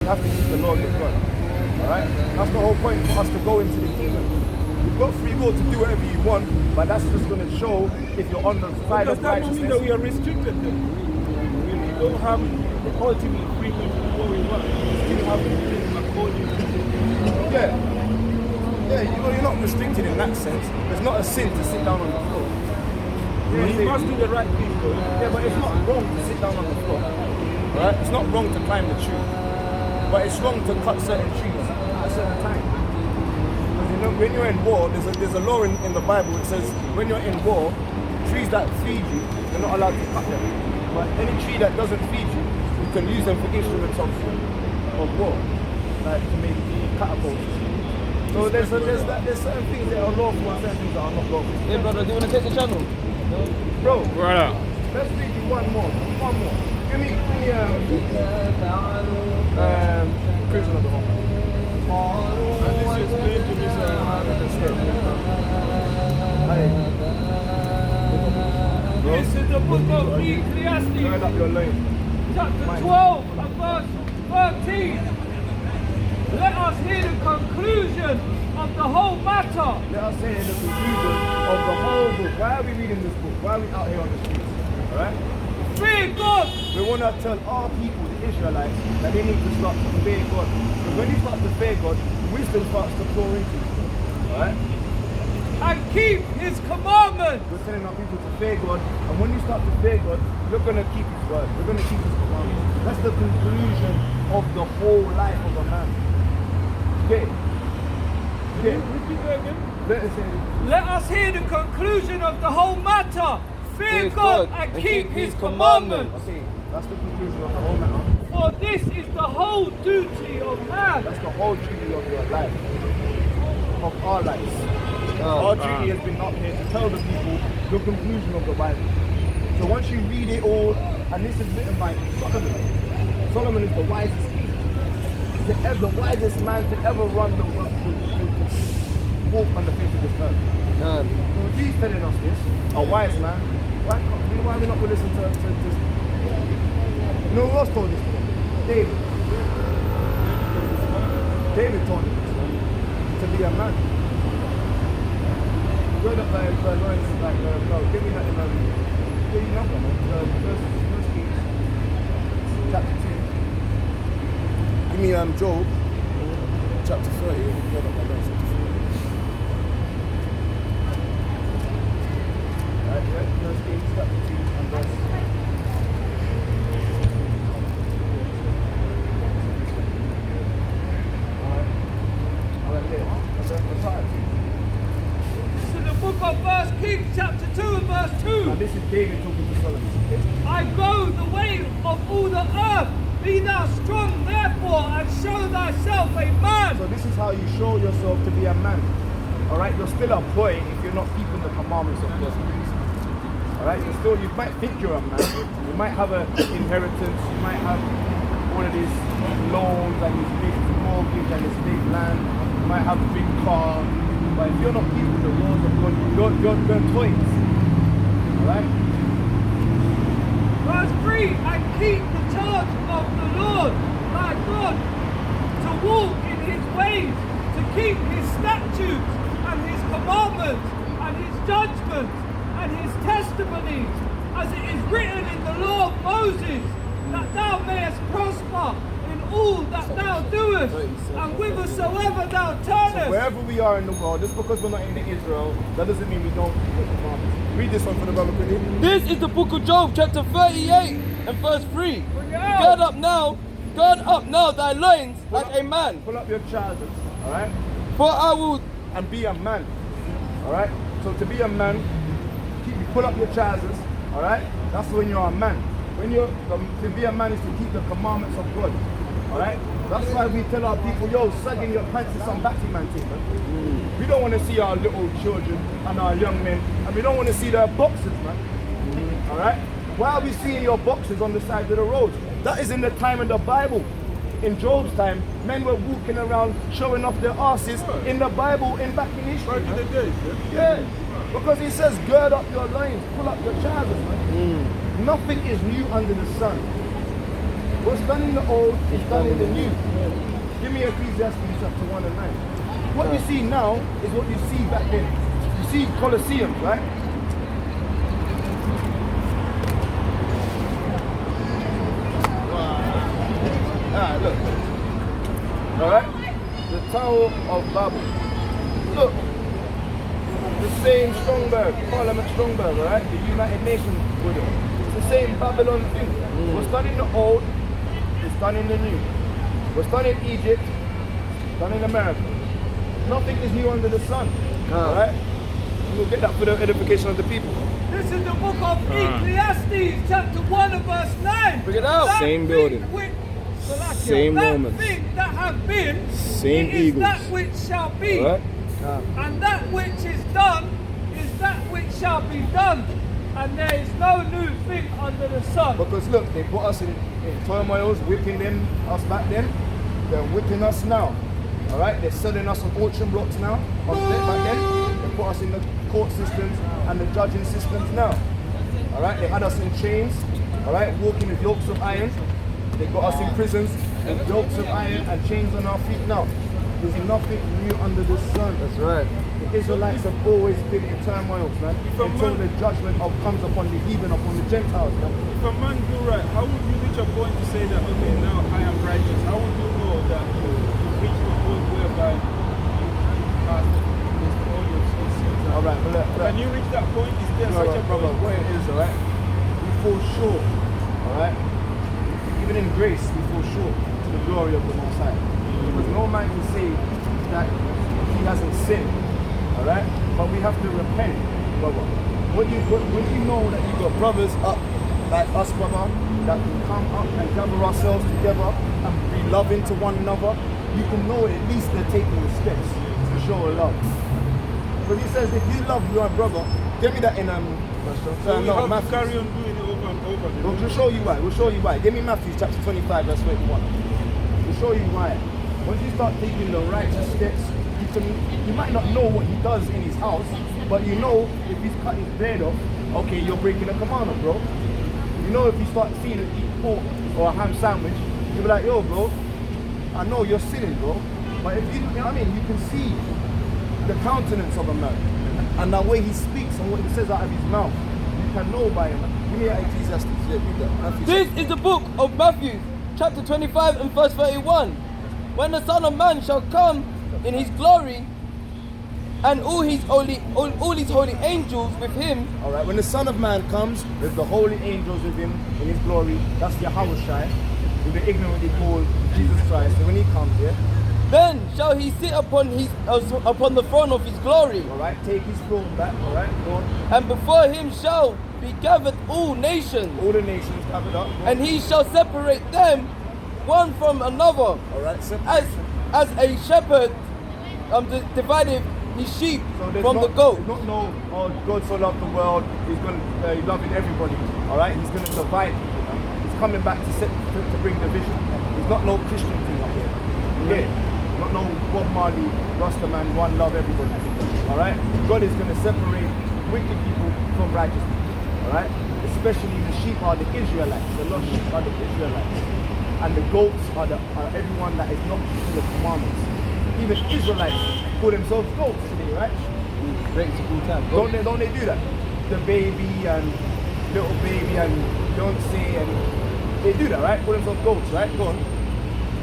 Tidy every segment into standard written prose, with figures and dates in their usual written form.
have to keep the law of your God. Alright? That's the whole point for us to go into the kingdom. You've got free will to do whatever you want, but that's just going to show if you're on the side of righteousness. Does that not mean that we are restricted then? We don't have the ultimate freedom to do what we want. We still have to live according to Yeah. Yeah, you're not restricted in that sense. It's not a sin to sit down on the floor. You must do the right thing though. Yeah, but it's not wrong to sit down on the floor. Right? It's not wrong to climb the tree. But it's wrong to cut certain trees at a certain time. Because when you're in war, there's a law in the Bible that says when you're in war, trees that feed you, you're not allowed to cut them. But any tree that doesn't feed you, you can use them for instruments of war, like to make catapults. So there's certain things that are lawful and certain things that are not lawful. Hey brother, do you want to take the channel? Bro, Brother. let's read you one more. Give me prison of the home. And this is made to this This is the book of Ecclesiastes, Turn up your lane. chapter 12 and verse 13. Let us hear the conclusion of the whole matter. Let us say the conclusion of the whole book. Why are we reading this book? Why are we out here on the streets? Alright? Fear God. We want to tell our people, the Israelites, that they need to start to fear God. Because when you start to fear God, wisdom starts to pour into you. Alright? And keep his commandments. We're telling our people to fear God, and when you start to fear God, you're going to keep his word. You're going to keep his commandments. That's the conclusion of the whole life of a man. Okay? Okay? Repeat that again. Let us say, Let us hear the conclusion of the whole matter. Fear God and keep his commandments. okay, that's the conclusion of the whole matter. For this is the whole duty of man. That's the whole duty of your life, of our lives. Our duty has been up here to tell the people the conclusion of the Bible. So once you read it all, and this is written by Solomon. Solomon is the wisest king, the wisest man to ever run the world, to walk on the face of this earth. So if he's telling us this, a wise man, why are we not going to listen to this? You know who else told this? David. David told him to be a man. Go up by Lawrence, no, give me that in give me number, First Kings, chapter 2. Give me Job, chapter 30. Go up by Lawrence, chapter 30. Right, yeah, First Kings, chapter 2, and verse. Book of First Kings chapter 2 and verse 2. Now this is David talking to Solomon. I go the way of all the earth. Be thou strong therefore and show thyself a man. So this is how you show yourself to be a man. Alright, you're still a boy if you're not keeping the commandments of God. Alright, you might think you're a man. You might have an inheritance, you might have one of these loans and this big mortgage and this big land. You might have a big car. But if you're not keeping the laws of God, you're toys. Alright? Verse 3, and keep the charge of the Lord thy God, to walk in his ways, to keep his statutes and his commandments and his judgments and his testimonies, as it is written in the law of Moses, that thou mayest prosper in all that thou doest, and whithersoever thou turnest. So wherever we are in the world, just because we're not in Israel, that doesn't mean we don't keep the commandments. Read this one for the brother, quickly. This is the book of Job, chapter 38 and verse 3. Gird up now thy loins like a man. Pull up your trousers, alright? For I will... And be a man, alright? So to be a man, pull up your trousers, alright? That's when you're a man. To be a man is to keep the commandments of God, alright? That's why we tell our people, yo, sagging your pants is some batty man thing, man. We don't want to see our little children and our young men, and we don't want to see their boxers, man. Alright? Why are we seeing your boxers on the side of the road? That is in the time of the Bible. In Job's time, men were walking around showing off their asses in the Bible, back in history. Back in the days, yeah. Because he says, gird up your loins, pull up your trousers, man. Nothing is new under the sun. What's done in the old is done in the new. Give me Ecclesiastes chapter 1 and 9. What you see now is what you see back then. You see Colosseum, right? Alright, look. Alright? The Tower of Babel. Look. The same Strongberg, Parliament Strongberg, alright? The United Nations with it. It's the same Babylon thing. What's done in the old is done in the new. What's done in Egypt, done in America. Nothing is new under the sun. Alright? We'll get that for the edification of the people. This is the book of Ecclesiastes, chapter 1 and verse 9. Bring it out. That Same thing building. which- Same that Romans. thing that have been, Same it is Eagles. that which shall be. Alright? And that which is done is that which shall be done. And there is no new thing under the sun. Because look, they put us in turmoils, whipping us back then. They're whipping us now. Alright? They're selling us on auction blocks now. Back then, they put us in the court systems and the judging systems now. Alright? They had us in chains. Alright? Walking with yokes of iron. They got us in prisons with yokes of iron and chains on our feet now. There's nothing new under the sun. That's right. The Israelites have always been in turmoils, man, until the judgment comes upon the heathen, upon the Gentiles, man. If a man do right, how would you reach a point to say that, okay, now I am righteous? How would you know that you reach the point whereby you pass all your sins? All right, but look, Can you reach that point? Is there no, such a brother, point? what it is, all right? We fall short, all right? Even in grace, we fall short to the glory of the Most High. Because no man can say that he hasn't sinned, all right? But we have to repent, brother. When you know that you got brothers up like us, brother, that can come up and gather ourselves together and be loving to one another, you can know at least they're taking the steps to show love. Because he says, if you love your brother, give me that in So we no, have to Matthew. carry on doing it over and over. We'll show you why. We'll show you why. Give me Matthew chapter 25, verse 21. We'll show you why. Once you start taking the righteous steps, you might not know what he does in his house, but you know if he's cut his beard off, okay, you're breaking a commandment, bro. You know if you start seeing him eat pork or a ham sandwich, you'll be like, yo, bro, I know you're sinning, bro. But if you know what I mean, you can see the countenance of a man and the way he speaks and what he says out of his mouth. You can know by him. Give me that Ecclesiastes. Yeah, read that. Matthew This is the book of Matthew, chapter 25 and verse 31. When the Son of Man shall come in his glory, and all his holy angels with him. All right, when the Son of Man comes with the holy angels with him in his glory, that's Yahushua, who they ignorantly call Jesus Christ. And when he comes here, Then shall he sit upon the throne of his glory, all right, take his throne back, all right, go on. and before him shall be gathered all nations, All the nations gathered up, go on. and he shall separate them one from another, All right, so as a shepherd divided his sheep there's from not, the goat. there's not no, oh, God so loved the world, he's going to he's loving everybody, all right? He's going to divide people, man. He's coming back to bring division. He's not no Christian thing up here. Yeah. Not no Bob Marley, Rastaman, one love everybody. All right? God is going to separate wicked people from righteous people. All right? Especially the sheep are the Israelites. The lost sheep are the Israelites. And the goats are everyone that is not keeping the commandments. Even Israelites call themselves goats today, right? Breaks the full time. Don't they do that? The baby and little baby and Beyonce and they do that, right? Call themselves goats, right? Go on.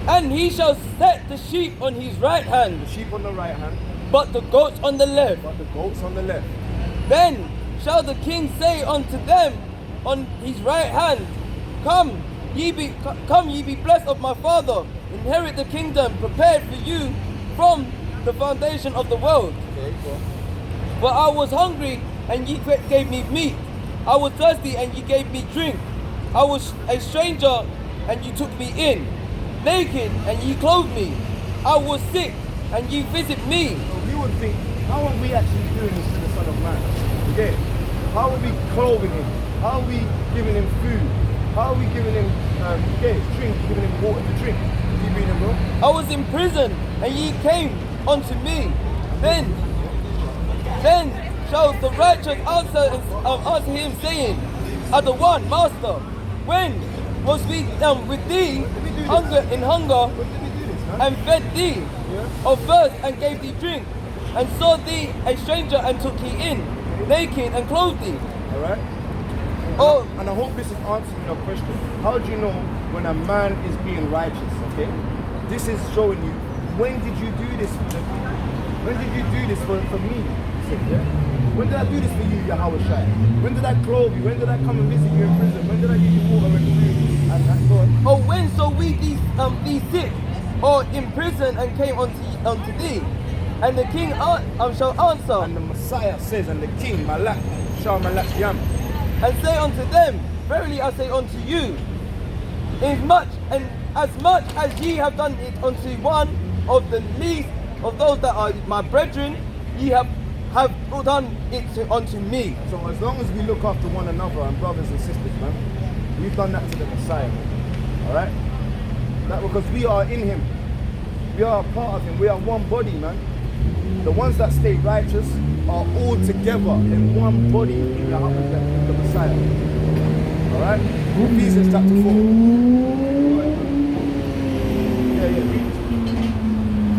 And he shall set the sheep on his right hand, The sheep on the right hand, but the goats on the left. but the goats on the left. Then shall the king say unto them on his right hand, Come, ye be blessed of my father, inherit the kingdom prepared for you from the foundation of the world. Okay, go on. For I was hungry, and ye gave me meat. I was thirsty, and ye gave me drink. I was a stranger, and you took me in. Naked, and ye clothed me. I was sick, and ye visit me. So we would think, how are we actually doing this to the Son of Man? Okay? How are we clothing him? How are we giving him food? How are we giving him drink, giving him water to drink? Keep reading, bro. I was in prison, and ye came unto me. Then shall the righteous answer him, saying, Other one, Master, when was we with thee When did we do this? hunger When did we do this, man? and fed thee Yeah. of thirst and gave thee drink, and saw thee a stranger and took thee in, naked and clothed thee. All right. Oh, And I hope this is answering your question. How do you know when a man is being righteous? Okay. This is showing you. When did you do this? When did you do this for me? Yeah? When did I do this for you, Yahweh Shai? When did I clothe you? When did I come and visit you in prison? When did I give you water and food? And go on. oh, when saw we thee sick or in prison and came unto thee? And the king shall answer And the Messiah says, and the King, Malak, Shah Malak Yam. and say unto them, verily I say unto you, as much as ye have done it unto one of the least of those that are my brethren, ye have done it unto me. So as long as we look after one another and brothers and sisters, man, we've done that to the Messiah, man. All right? That because we are in him. We are a part of him. We are one body, man. The ones that stay righteous are all together in one body in the Messiah. All right? Ephesians chapter 4. Yeah, read.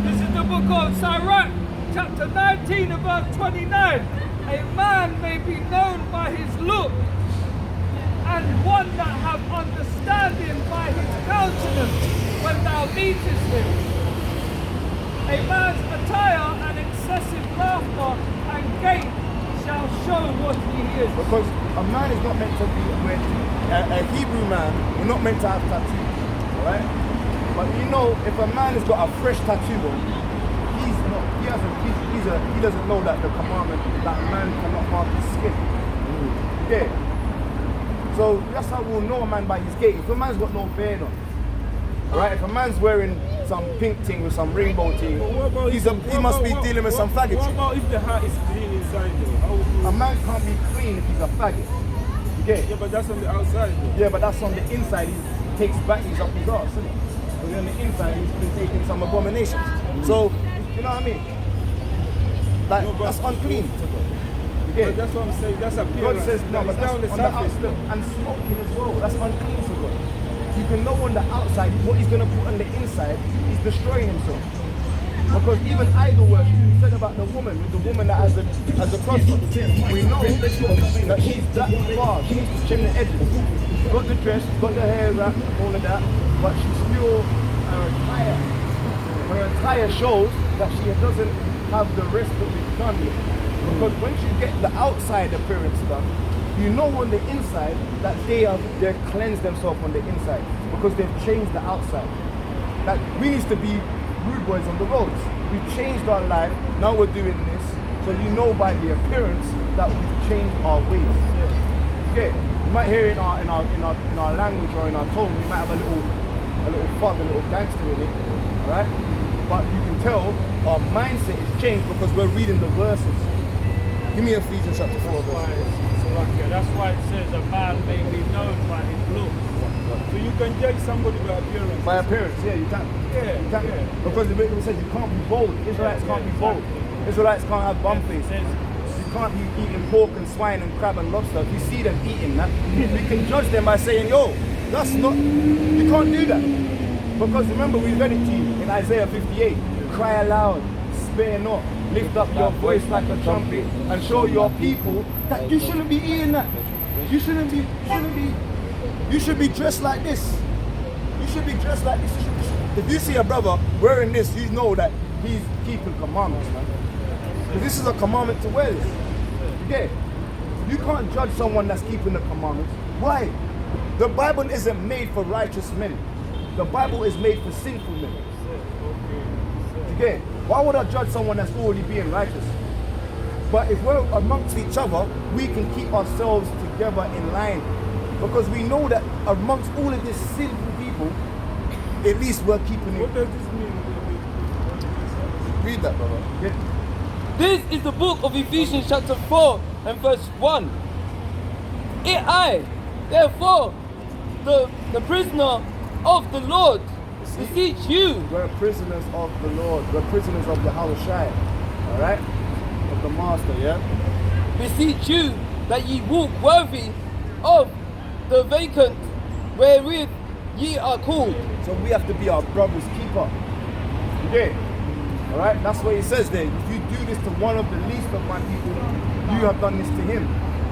This is the book of Sirach, chapter 19 and verse 29. A man may be known by his look, and one that have understanding by his countenance when thou meetest him. A man's attire and excessive laughter and gait shall show what he is. Because a man is not meant to be, a Hebrew man, we're not meant to have tattoos, alright? But you know, if a man has got a fresh tattoo on, he doesn't know that the commandment that man cannot mark his skin. Okay? So that's how we'll know a man by his gait. If a man's got no beard on, alright? If a man's wearing some pink thing with some rainbow thing, he must be dealing with some faggot. What about if the heart is clean inside though? How would you... A man can't be clean if he's a faggot. Okay? Yeah, but that's on the outside though. Yeah, but that's on the inside. He takes batteries up his arse, isn't it? But on the inside, he's been taking some abominations. So, you know what I mean? Like, No, but- that's unclean to God. But Okay? that's what I'm saying. That's God appearance. says no, but It's that's down the on the surface. outside. And smoking as well. That's unclean to God. You can know on the outside what he's going to put on the inside. He's destroying himself. Because even idol worship, he said about the woman, with the woman that has a cross. We know that she's that far. She needs to trim the edges. She's got the dress, got the hair wrap, all of that, but she's still her attire. Her attire shows that she doesn't have the rest of it done yet. Because once you get the outside appearance done, you know on the inside that they've cleansed themselves on the inside because they've changed the outside. Like we need to be rude boys on the roads. We've changed our life. Now we're doing this, so you know by the appearance that we've changed our ways. Okay, you might hear in our language or in our tone, we might have a little fun, a little gangster in it, all right? But you can tell our mindset is changed because we're reading the verses. Give me Ephesians chapter 4, verse. That's why it says a man may be known by his looks. So you can judge somebody by appearance. By appearance, yeah, you can. Yeah, You can. yeah. Because the Bible says you can't be bold. Israelites can't be bold. Israelites can't have bum faces. You can't be eating pork and swine and crab and lobster. If you see them eating that, we can judge them by saying, yo, that's not, you can't do that. Because remember, we read it to you in Isaiah 58. Cry aloud, spare not, lift up your voice like a trumpet, and show your people that you shouldn't be eating that. You should be dressed like this. You should be dressed like this. If you see a brother wearing this, you know that he's keeping commandments, man. Because this is a commandment to wear this. Okay? You can't judge someone that's keeping the commandments. Why? The Bible isn't made for righteous men. The Bible is made for sinful men. Okay? Why would I judge someone that's already being righteous? But if we're amongst each other, we can keep ourselves together in line. Because we know that amongst all of these sinful people, at least we're keeping it. What does this mean? Read that, brother. Yeah. This is the book of Ephesians chapter 4 and verse 1. I, therefore, the prisoner of the Lord, beseech you. We're prisoners of the Lord. We're prisoners of the Yahushua. Alright? Of the Master, yeah? Beseech you that ye walk worthy of the vacant wherewith ye are called. So we have to be our brother's keeper. You get it? All right, that's what he says there. If you do this to one of the least of my people, you have done this to him.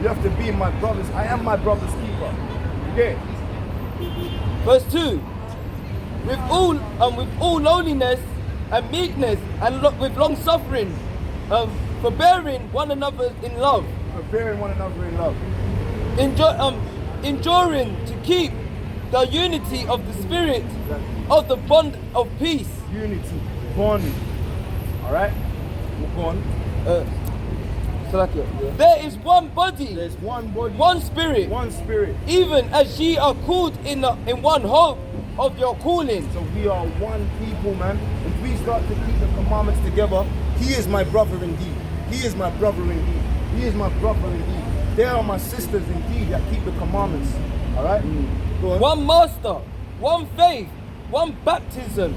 You have to be my brothers. I am my brother's keeper. You get it? Verse 2. With all lowliness and meekness and with long suffering, forbearing one another in love, Forbearing one another in love. enduring to keep the unity of the Spirit of the bond of peace. Unity, bond. All right, we'll go on. There is one body, There's one body, one Spirit, one spirit. even as ye are called in one hope of your calling. So we are one people, man. If we start to keep the commandments together, he is my brother indeed. He is my brother indeed. He is my brother indeed. They are my sisters indeed that keep the commandments. All right? Go on. One master, one faith, one baptism,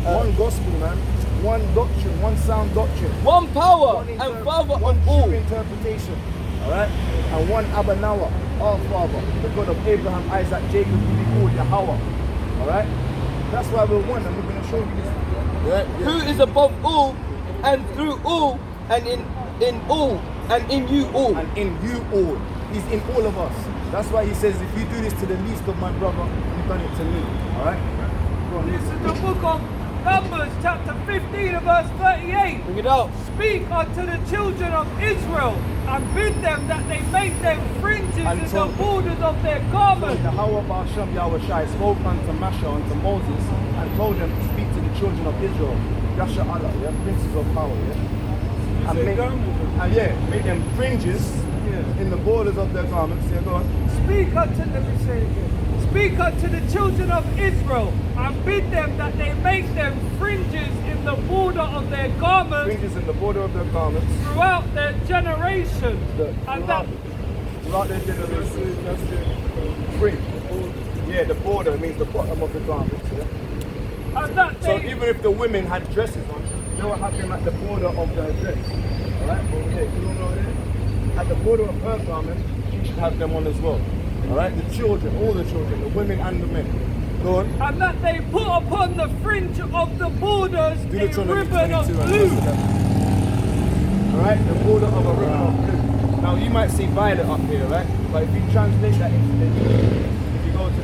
One gospel, man. One doctrine, one sound doctrine. one power One and Father one of all. true interpretation. All right? And one Abanawa, our Father, the God of Abraham, Isaac, Jacob, who we call Yahweh. All right? That's why we're one, and we're going to show you this. Right? Yeah. Who is above all and through all and in all and in you all. And in you all. He's in all of us. That's why he says, if you do this to the least of my brother, you've done it to me. All right? Go on, This is listen. the book of Numbers, chapter 15 and verse 38. Bring it out. Speak unto the children of Israel and bid them that they make them fringes And in so- the borders of their So garments. Yahweh Ba'ashem Yahushai spoke unto Masha, unto Moses, and told them to speak to the children of Israel. Yasha Allah, yeah, princes of power, yeah. And make them fringes in the borders of their garments. Yeah, go on. Speak unto them, we say again. Speak unto the children of Israel and bid them that they make them fringes in the border of their garments Fringes in the border of their garments. throughout their generations. And that Throughout their generation, that's the fringe. Yeah, the border means the bottom of the garments. Yeah? and that So they even if the women had dresses on, they were having at the border of their dress. Alright? Over here, you don't know there? At the border of her garment, she should have them on as well. Alright? The children, all the children, the women and the men. Go on. and that they put upon the fringe of the borders a Deuteronomy ribbon of 22 and blue. verse 11. Alright? The border of a ribbon of blue. Now you might see violet up here, right? But if you translate that into the English, if you go to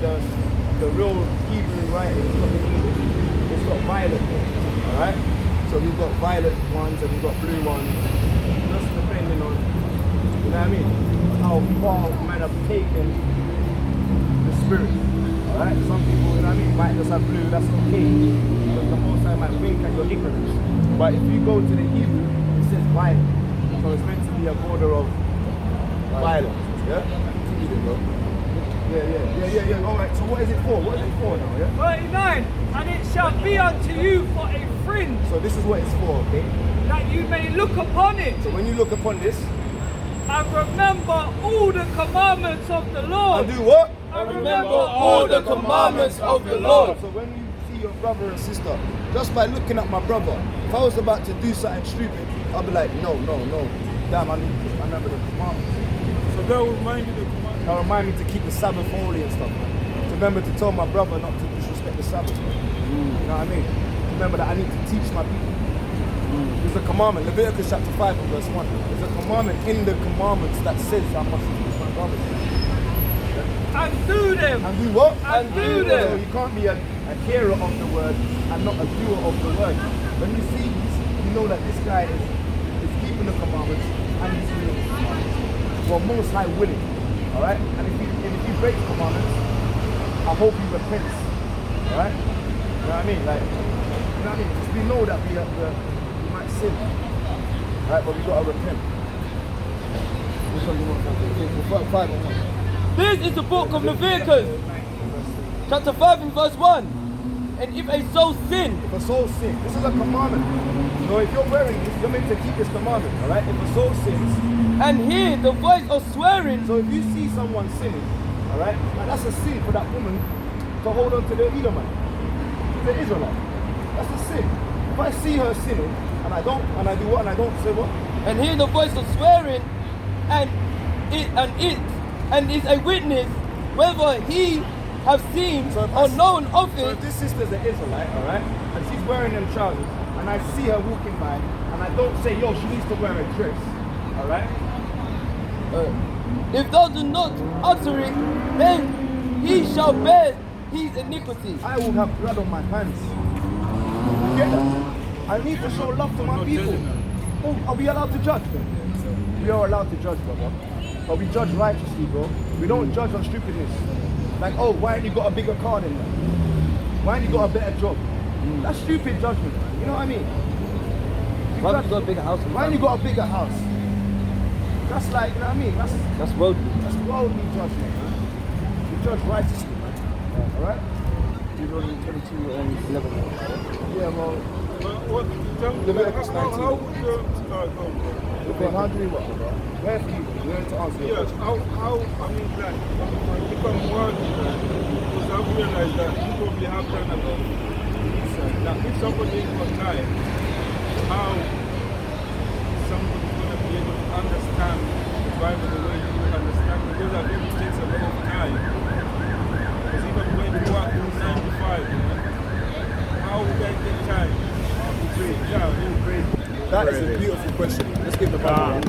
the real Hebrew writing, it's got the English, it's got violet here. Alright? So we've got violet ones and we've got blue ones. Just depending on, you know what I mean? How far man have taken the spirit. Alright? Some people, you know what I mean, might just have blue, that's okay. Because the most time might wink at your ignorance. But if you go to the Hebrew, it says violet. So it's meant to be a border of violet. Yeah? Yeah. Alright, so what is it for? What is it for now, yeah? 39. And it shall be unto you for a fringe, So this is what it's for, okay? that you may look upon it So when you look upon this, and remember all the commandments of the Lord. and do what? And remember all the commandments of the Lord. So when you see your brother and sister, just by looking at my brother, if I was about to do something stupid, I'll be like, no. Damn, I need to remember the commandments. So that will remind you the command. That'll remind me to keep the Sabbath holy and stuff. To remember to tell my brother not to disrespect the Sabbath. You know what I mean? Remember that I need to teach my people. There's a commandment, Leviticus chapter 5 and verse 1. There's a commandment in the commandments that says I must teach my brothers. And do them. And do what? And do So them. you can't be a hearer of the word and not a doer of the word. When you see this, you know that this guy is keeping the commandments and he's doing the commandments. Well, most high willing. Alright? And if he breaks commandments, I hope he repents. Alright? You know what I mean? Like, you know what I mean? Because we know that we might sin. Alright, but we gotta repent. Which one do you want? 5 or 1? This is the book of Leviticus, chapter 5 and verse 1. And if a soul sin, If a soul sins, this is a commandment. So if you're wearing this, you're meant to keep this commandment, alright? If a soul sins, and hear the voice of swearing, so if you see someone sinning, alright, and that's a sin for that woman to hold on to the Edomite, the Israelite. That's a sin. If I see her sinning, and I do what, and I don't say what? and hear the voice of swearing, and is a witness whether he have seen So if or I- known of So it. if this sister's an Israelite, alright, and she's wearing them trousers, and I see her walking by, and I don't say, yo, she needs to wear a dress, alright? If thou do not utter it, then he shall bear his iniquity. I will have blood on my hands. You get that? I need to show love to my people. Oh, are we allowed to judge them? We are allowed to judge, brother. But we judge righteously, bro. We don't judge on stupidness. Like, oh, why ain't you got a bigger car than that? Why ain't you got a better job? That's stupid judgment, man. You know what I mean? You Why judge- have you got a bigger house? Why ain't you got a bigger house? That's like, you know what I mean? That's worldly. That's worldly judgment, man. We judge righteously, man. Alright? Deuteronomy 22 and 11. Yeah, well, What, tell me, Leviticus how 19. would you, how do we what, bro? Where for you? Where to answer your yes, question? how, I mean, like, become worthy, right? Because I've realized that you probably have done a lot of research. Now, if somebody is got time, how is somebody going to be able to understand the Bible the way you understand it? Because I think it takes a lot of time. Because even when you work 9 to 5, you know, how would I get time? Yeah, That is a beautiful question. Let's give the Bible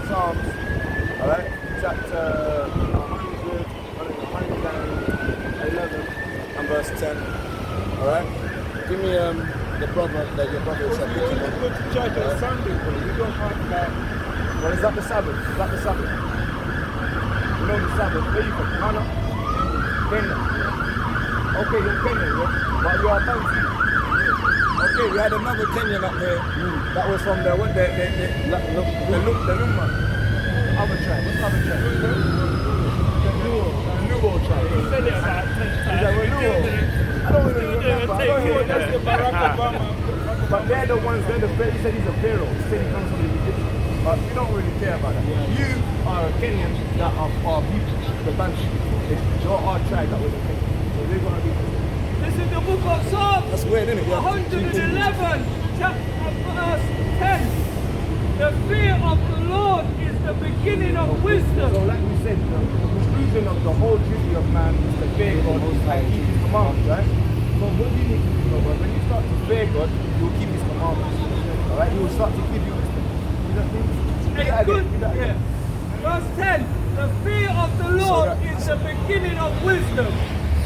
Psalms, alright, chapter 111 and verse 10. Alright? Give me the brother that your brother is because we only submitting. go to church on Sunday, bro. We don't have that. Well, is that the Sabbath? Is that the Sabbath? You know the Sabbath. Where you from? Ghana? Kenya. Okay, you're Kenyan, yeah? But you are Bantu. Okay, we had another Kenyan up here that was from the Lumba. Other tribe. What's the other tribe? The Nuo tribe. He said it about 10 Is times. that We Nuo? still didn't- I don't even still remember. didn't I take don't it. even That's the Barack Obama. But they're the ones, he said he's a pharaoh. He said he comes from the Egyptians. But we don't really care about that. You are a Kenyan that are our people, the Bantu. It's our tribe that was a Kenyan. So they're going to be. This is the book of Psalms. That's weird, isn't it? Yeah. 111, chapter verse 10. The fear of the Lord is the beginning of wisdom. So like we said, the conclusion of the whole duty of man is to fear God and keep his commandments, right? So what do you need to do, brother? When you start to fear God, you will keep his commandments. Alright? He will start to give you wisdom. You don't think? A good, yeah. Verse 10. The fear of the Lord is the beginning of wisdom.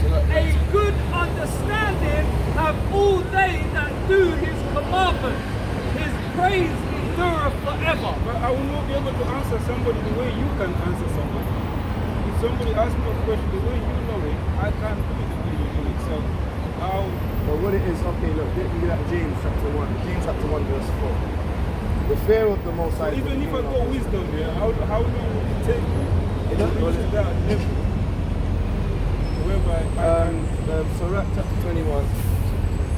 A good understanding have all they that do his commandments. His praise endureth forever. But I will not be able to answer somebody the way you can answer somebody. If somebody asks me a question the way you know it, I can't do it the way you do it. So how? But what it is, okay, look, look at James chapter 1. James chapter 1 verse 4. The fear of the Most High. Even if I got wisdom here, how do you take It doesn't reach to that level? Whereby I can Surah chapter 21.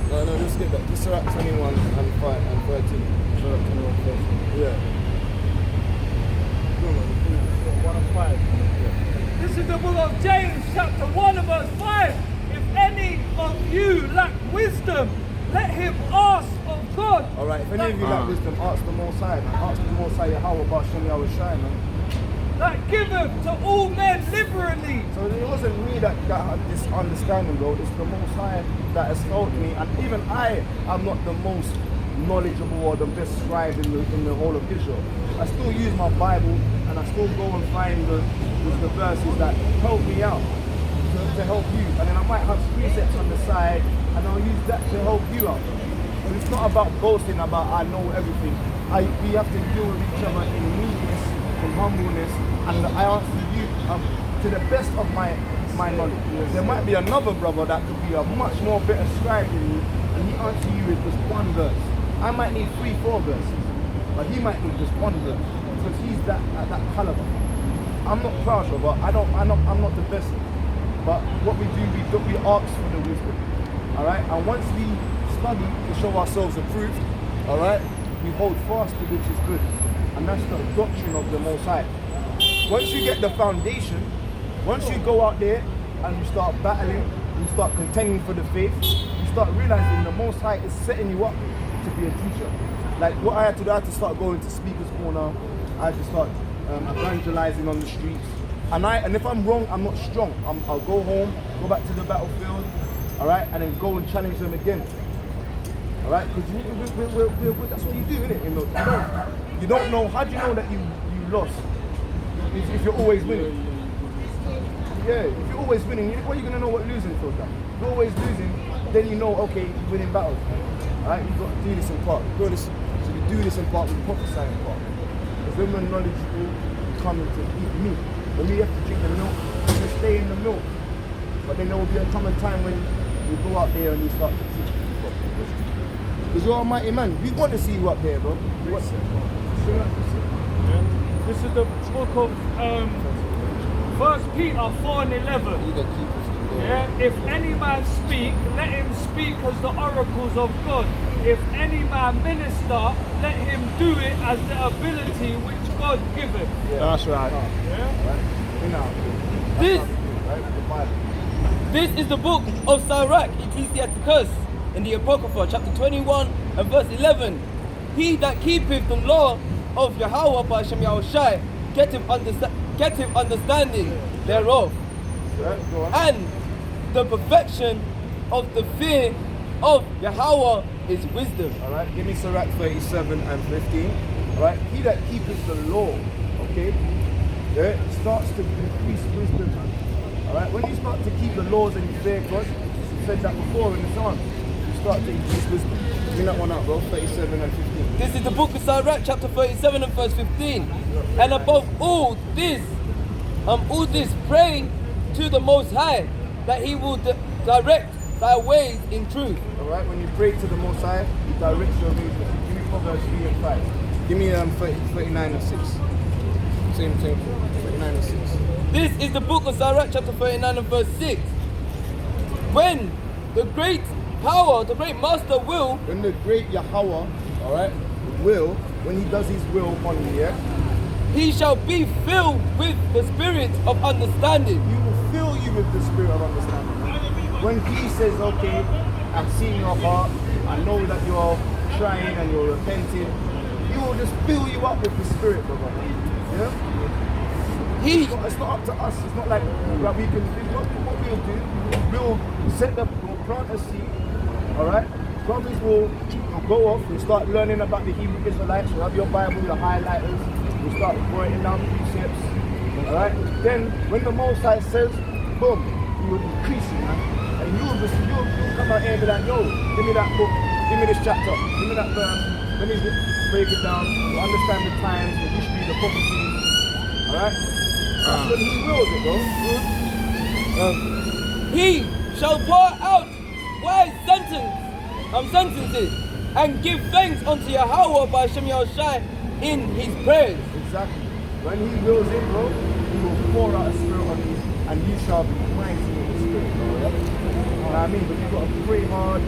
No, just skip that. Just Surah 21 and 5 and 13. Surah 21 first. Yeah. Go on, 1 and 5. Yeah. This is the book of James, chapter 1 and verse 5. If any of you lack wisdom, let him ask of God. Alright, if any of you lack wisdom, ask the Most High, man. Ask the Most High, how about Shem Yahweh Shai, man. That giveth to all men liberally. So it wasn't me that had this understanding, bro. It's the Most High that has helped me. And even I am not the most knowledgeable or the best scribe in the whole of Israel. I still use my Bible and I still go and find the verses that help me out, to help you. And then I might have precepts on the side and I'll use that to help you out. But it's not about boasting about I know everything. We have to deal with each other in meekness, in humbleness, and I answer you to the best of my knowledge. There might be another brother that could be a much more better scribe than you, and he answer you with just one verse. I might need 3-4 verses, but he might need just one verse because he's at that caliber. I'm not proud, brother. I'm not the best. But what we do, we ask for the wisdom. All right, and once we study to show ourselves approved, all right, we hold fast to which is good, and that's the doctrine of the Most High. Once you get the foundation, once you go out there and you start battling, you start contending for the faith, you start realizing the Most High is setting you up to be a teacher. Like what I had to do, I had to start going to speakers corner, I had to start evangelizing on the streets, And if I'm wrong, I'm not strong. I'll go home, go back to the battlefield, all right, and then go and challenge them again. All right, because that's what you do, innit? You don't know. How do you know that you lost if you're always winning? Yeah, if you're always winning, what are you gonna know what losing feels like? If you're always losing, then you know, okay, you're winning battles. All right, you've got to do this in part. So we do this in part, we prophesy in part. Because when we're knowledgeable, we come to eat meat. When we have to drink the milk, we stay in the milk. But then there will be a common time when you go out there and you start to teach people. Because you're a mighty man. We want to see you up there, bro. What's it? This is the book of 1 Peter 4:11. Yeah? If any man speak, let him speak as the oracles of God. If any man minister, let him do it as the ability which God giveth. Yeah. That's right. This is the book of Sirach, Ecclesiasticus, in the Apocrypha, chapter 21 and verse 11. He that keepeth the law of Yahweh by Shem Yahushai getteth understanding thereof. And the perfection of the fear of Yahweh is wisdom. Alright, give me Sirach 37 and 15. Alright, he that keepeth the law, okay, yeah, starts to increase wisdom. Alright, when you start to keep the laws and you fear God, you said that before in the Psalms, you start to increase wisdom. Bring that one up, bro, 37 and 15. This is the book of Sirach, chapter 37 and verse 15. And above all this, praying to the Most High, that He will direct thy ways in truth. Alright, when you pray to the Most High, He directs your ways. Give me Proverbs 3 and 5. Give me 39 and 6. Same, 39 and 6. This is the book of Sirach, chapter 39 and verse 6. When the great power, the great master will, when the great Yahweh, alright, when He does His will upon you, yeah, He shall be filled with the spirit of understanding. He will fill you with the spirit of understanding. When He says, okay, I've seen your heart, I know that you're trying and you're repenting, He will just fill you up with the spirit, brother. Yeah? It's not up to us. It's not like we can. What we'll do, we'll plant a seed. All right. Brothers will go off. We'll start learning about the Hebrew Israelites. We'll have your Bible, the highlighters. We'll start writing down precepts. All right. Then when the Most High says, boom, He will increase you, man. And you'll come out here and be like, yo, give me that book, give me this chapter, give me that verse. Let me break it down. We'll understand the times, the history, the prophecies. All right. That's when He wills it, bro. He shall pour out wise sentences and give thanks unto Yahweh by Shem Yahushai in His prayers. Exactly. When He wills it, bro, He will pour out a spirit on you, and you shall be mighty in the spirit, bro. Yeah? You know what I mean? But you've got to pray hard,